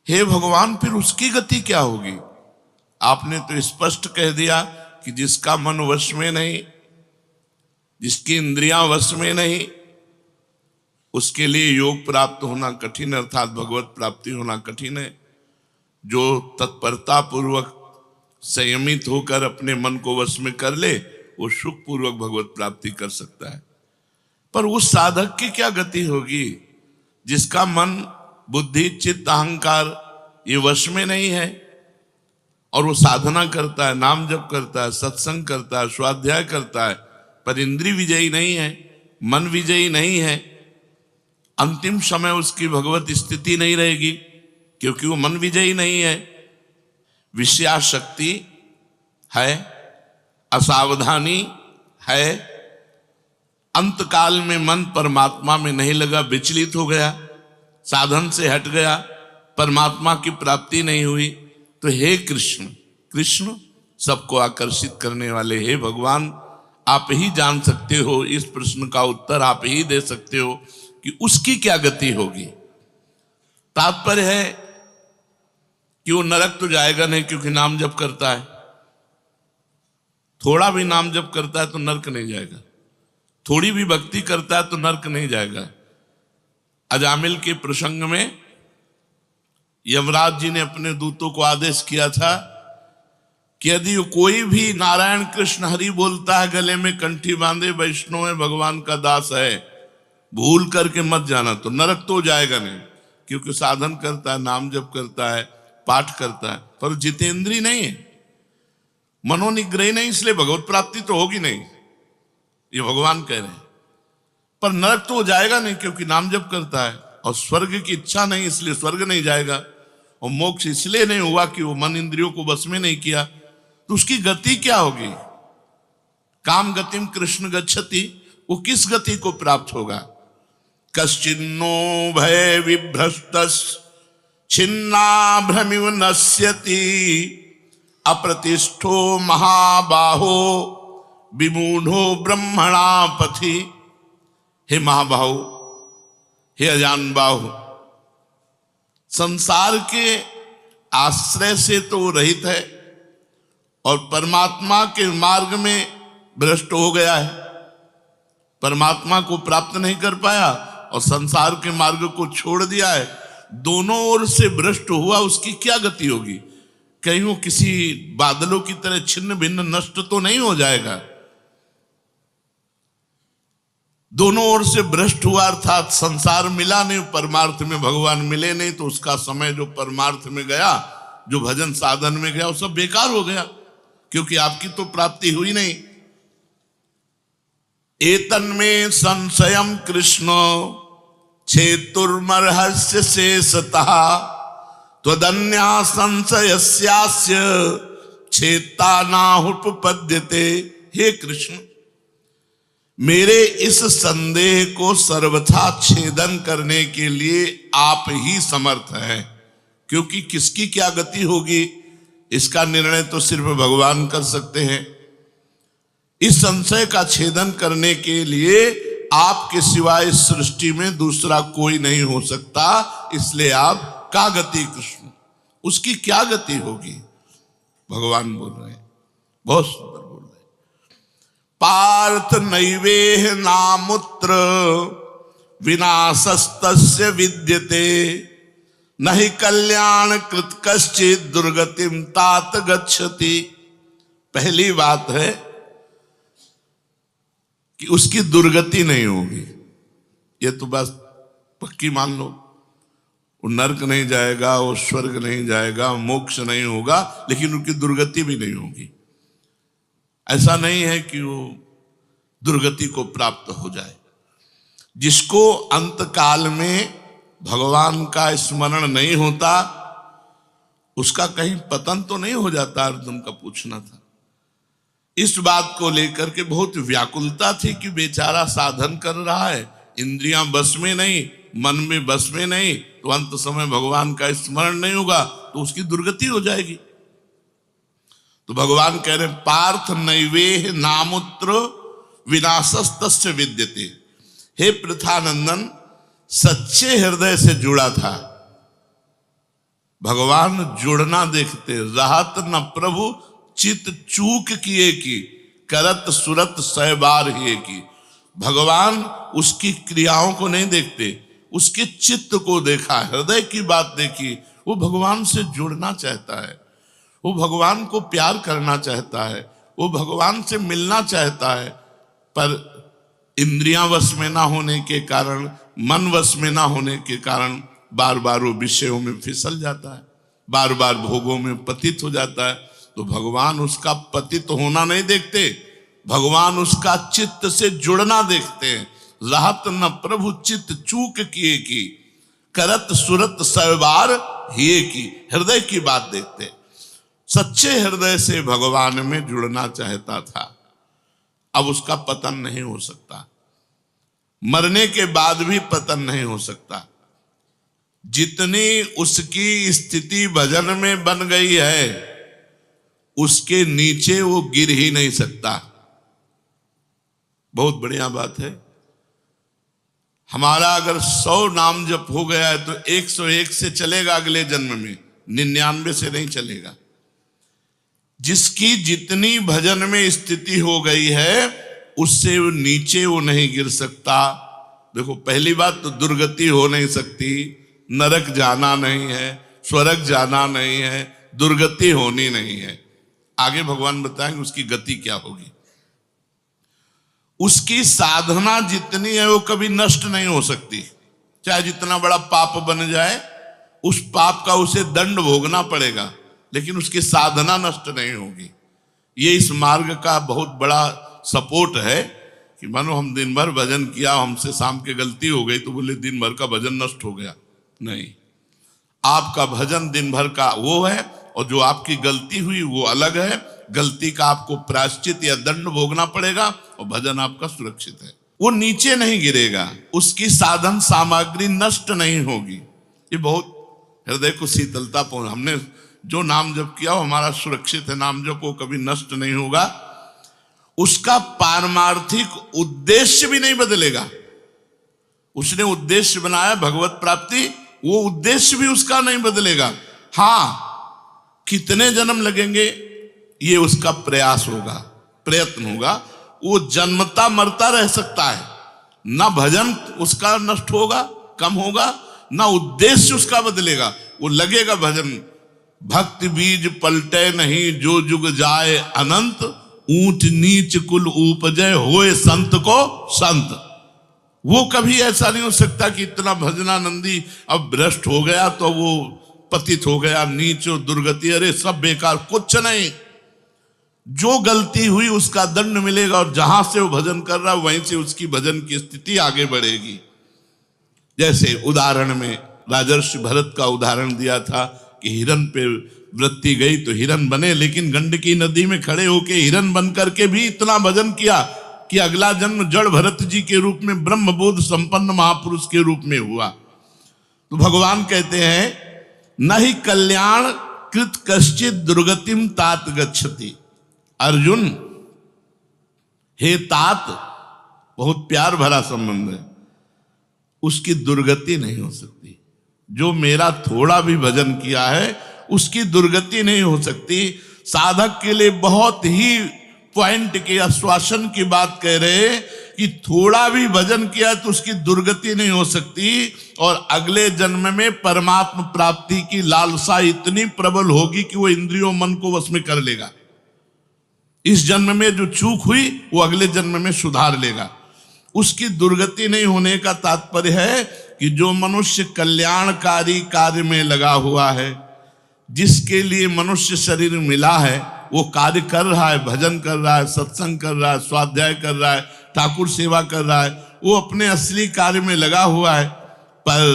हे भगवान, फिर उसकी गति क्या होगी? आपने तो स्पष्ट कह दिया कि जिसका मन वश में नहीं, जिसकी इंद्रियां वश में नहीं, उसके लिए योग प्राप्त होना कठिन, अर्थात भगवत प्राप्ति होना कठिन है। जो तत्परता पूर्वक संयमित होकर अपने मन को वश में कर ले, वो सुख पूर्वक भगवत प्राप्ति कर सकता है। पर उस साधक की क्या गति होगी जिसका मन, बुद्धि, चित्त, अहंकार ये वश में नहीं है, और वो साधना करता है, नाम जप करता है, सत्संग करता है, स्वाध्याय करता है, पर इंद्रिय विजयी नहीं है, मन विजयी नहीं है। अंतिम समय उसकी भगवत स्थिति नहीं रहेगी, क्योंकि वो मन विजयी नहीं है। विषयाशक्ति है, असावधानी है, अंतकाल में मन परमात्मा में नहीं लगा, विचलित हो गया, साधन से हट गया, परमात्मा की प्राप्ति नहीं हुई। तो हे कृष्ण, कृष्ण सबको आकर्षित करने वाले, हे भगवान, आप ही जान सकते हो, इस प्रश्न का उत्तर आप ही दे सकते हो कि उसकी क्या गति होगी। तात्पर्य है कि वो नरक तो जाएगा नहीं, क्योंकि नाम जप करता है। थोड़ा भी नाम जप करता है तो नरक नहीं जाएगा, थोड़ी भी भक्ति करता है तो नरक नहीं जाएगा। अजामिल के प्रसंग में यमराज जी ने अपने दूतों को आदेश किया था कि यदि कोई भी नारायण कृष्ण हरि बोलता है, गले में कंठी बांधे, वैष्णव है, भगवान का दास है, भूल करके मत जाना, तो नरक तो जाएगा नहीं, क्योंकि साधन करता है, नाम जप करता है, पाठ करता है, पर जितेंद्रीय नहीं है, मनोनिग्रही नहीं, इसलिए भगवत प्राप्ति तो होगी नहीं, ये भगवान कह रहे हैं। पर नरक तो जाएगा नहीं, क्योंकि नाम जप करता है, और स्वर्ग की इच्छा नहीं, इसलिए स्वर्ग नहीं जाएगा, और मोक्ष इसलिए नहीं हुआ कि वो मन इंद्रियों को बस में नहीं किया। तो उसकी गति क्या होगी? काम गतिम कृष्ण गच्छति, वो किस गति को प्राप्त होगा? कश्चिन्नो भय विभ्रष्टस् छिन्ना भ्रमिव नश्यति, अप्रतिष्ठो महाबाहो विमूढ़ो ब्रह्मणा पथि। हे महाबाहु, हे अजान बाहु, संसार के आश्रय से तो रहित है और परमात्मा के मार्ग में भ्रष्ट हो गया है, परमात्मा को प्राप्त नहीं कर पाया और संसार के मार्ग को छोड़ दिया है, दोनों ओर से भ्रष्ट हुआ। उसकी क्या गति होगी? कहीं वो किसी बादलों की तरह छिन्न भिन्न नष्ट तो नहीं हो जाएगा। दोनों ओर से भ्रष्ट हुआ, अर्थात संसार मिला नहीं, परमार्थ में भगवान मिले नहीं, तो उसका समय जो परमार्थ में गया, जो भजन साधन में गया, वो सब बेकार हो गया, क्योंकि आपकी तो प्राप्ति हुई नहीं। एतन्मे संशयम कृष्ण छेतुर्मर्हस्य शेषतः त्वदन्या संशयस्यास्य छेता नाहुपपद्यते। हे कृष्ण, मेरे इस संदेह को सर्वथा छेदन करने के लिए आप ही समर्थ हैं, क्योंकि किसकी क्या गति होगी इसका निर्णय तो सिर्फ भगवान कर सकते हैं। इस संशय का छेदन करने के लिए आपके सिवाय इस सृष्टि में दूसरा कोई नहीं हो सकता, इसलिए आप का गति कृष्ण, उसकी क्या गति होगी? भगवान बोल रहे हैं, बहुत सुंदर बोल रहे हैं। पार्थ नैवेह नामुत्र विनाशस्तस्य विद्यते, नहि कल्याण कृत कश्चित् दुर्गतिम तात गच्छति। पहली बात है कि उसकी दुर्गति नहीं होगी, ये तो बस पक्की मान लो। वो नरक नहीं जाएगा, वो स्वर्ग नहीं जाएगा, मोक्ष नहीं होगा, लेकिन उनकी दुर्गति भी नहीं होगी। ऐसा नहीं है कि वो दुर्गति को प्राप्त हो जाए। जिसको अंतकाल में भगवान का स्मरण नहीं होता, उसका कहीं पतन तो नहीं हो जाता? अर्जुन का पूछना था। इस बात को लेकर के बहुत व्याकुलता थी कि बेचारा साधन कर रहा है, इंद्रियां बस में नहीं, मन में बस में नहीं, तो अंत समय भगवान का स्मरण नहीं होगा तो उसकी दुर्गति हो जाएगी। तो भगवान कह रहे पार्थ नैवेह नामुत्र विनाशस्तस्य विद्यते। हे पृथानंदन, सच्चे हृदय से जुड़ा था, भगवान जुड़ना देखते। रहत न प्रभु चित चूक किए की, करत सुरत सै बार ही की। भगवान उसकी क्रियाओं को नहीं देखते, उसके चित्त को देखा, हृदय की बात देखी। वो भगवान से जुड़ना चाहता है, वो भगवान को प्यार करना चाहता है, वो भगवान से मिलना चाहता है, पर इंद्रियां वश में ना होने के कारण, मन वश में ना होने के कारण बार बार वो विषयों में फिसल जाता है, बार बार भोगों में पतित हो जाता है। तो भगवान उसका पतित होना नहीं देखते, भगवान उसका चित्त से जुड़ना देखते हैं। रहत न प्रभु चित्त चूक किए की, करत सुरत सवार हिए की। हृदय की बात देखते, सच्चे हृदय से भगवान में जुड़ना चाहता था। अब उसका पतन नहीं हो सकता, मरने के बाद भी पतन नहीं हो सकता। जितनी उसकी स्थिति भजन में बन गई है, उसके नीचे वो गिर ही नहीं सकता। बहुत बढ़िया बात है। हमारा अगर 100 नाम जप हो गया है तो 101 से चलेगा अगले जन्म में, 99 से नहीं चलेगा। जिसकी जितनी भजन में स्थिति हो गई है, उससे वो नीचे वो नहीं गिर सकता। देखो, पहली बात तो दुर्गति हो नहीं सकती, नरक जाना नहीं है, स्वर्ग जाना नहीं है, दुर्गति होनी नहीं है। आगे भगवान बताएंगे उसकी गति क्या होगी। उसकी साधना जितनी है वो कभी नष्ट नहीं हो सकती। चाहे जितना बड़ा पाप बन जाए, उस पाप का उसे दंड भोगना पड़ेगा, लेकिन उसकी साधना नष्ट नहीं होगी। ये इस मार्ग का बहुत बड़ा सपोर्ट है कि मानो हम दिन भर भजन किया, हमसे शाम के गलती हो गई तो बोले दिन भर का भजन नष्ट हो गया। नहीं, आपका भजन दिन भर का वो है, और जो आपकी गलती हुई वो अलग है। गलती का आपको प्रायश्चित या दंड भोगना पड़ेगा, और भजन आपका सुरक्षित है, वो नीचे नहीं गिरेगा, उसकी साधन सामग्री नष्ट नहीं होगी। ये बहुत हृदय को शीतलता पहुंच। हमने जो नाम जप किया वो हमारा सुरक्षित है, नाम जप वो कभी नष्ट नहीं होगा। उसका पारमार्थिक उद्देश्य भी नहीं बदलेगा। उसने उद्देश्य बनाया भगवत प्राप्ति, वो उद्देश्य भी उसका नहीं बदलेगा। हाँ, कितने जन्म लगेंगे ये उसका प्रयास होगा, प्रयत्न होगा। वो जन्मता मरता रह सकता है, ना भजन उसका नष्ट होगा, कम होगा, ना उद्देश्य उसका बदलेगा। वो लगेगा भजन। भक्ति बीज पलटे नहीं, जो जुग जाए अनंत, ऊंच नीच कुल उपजय होए संत को संत। वो कभी ऐसा नहीं हो सकता कि इतना भजनानंदी अब भ्रष्ट हो गया तो वो पतित हो गया, नीच दुर्गति, अरे सब बेकार, कुछ नहीं। जो गलती हुई उसका दंड मिलेगा, और जहां से वो भजन कर रहा है वहीं से उसकी भजन की स्थिति आगे बढ़ेगी। जैसे उदाहरण में राजर्षि भरत का उदाहरण दिया था कि हिरन पे वृत्ति गई तो हिरन बने, लेकिन गंडकी नदी में खड़े होके हिरन बन करके भी इतना भजन किया कि अगला जन्म जड़ भरत जी के रूप में ब्रह्मबोध संपन्न महापुरुष के रूप में हुआ। तो भगवान कहते हैं, न ही कल्याण कृत कश्चित दुर्गतिम तात गच्छति। अर्जुन, हे तात, बहुत प्यार भरा संबंध है, उसकी दुर्गति नहीं हो सकती। जो मेरा थोड़ा भी भजन किया है उसकी दुर्गति नहीं हो सकती। साधक के लिए बहुत ही पॉइंट के आश्वासन की बात कह रहे कि थोड़ा भी भजन किया तो उसकी दुर्गति नहीं हो सकती, और अगले जन्म में परमात्मा प्राप्ति की लालसा इतनी प्रबल होगी कि वो इंद्रियों मन को वश में कर लेगा। इस जन्म में जो चूक हुई वो अगले जन्म में सुधार लेगा। उसकी दुर्गति नहीं होने का तात्पर्य है कि जो मनुष्य कल्याणकारी कार्य में लगा हुआ है, जिसके लिए मनुष्य शरीर मिला है, वो कार्य कर रहा है, भजन कर रहा है, सत्संग कर रहा है, स्वाध्याय कर रहा है, ठाकुर सेवा कर रहा है, वो अपने असली कार्य में लगा हुआ है। पर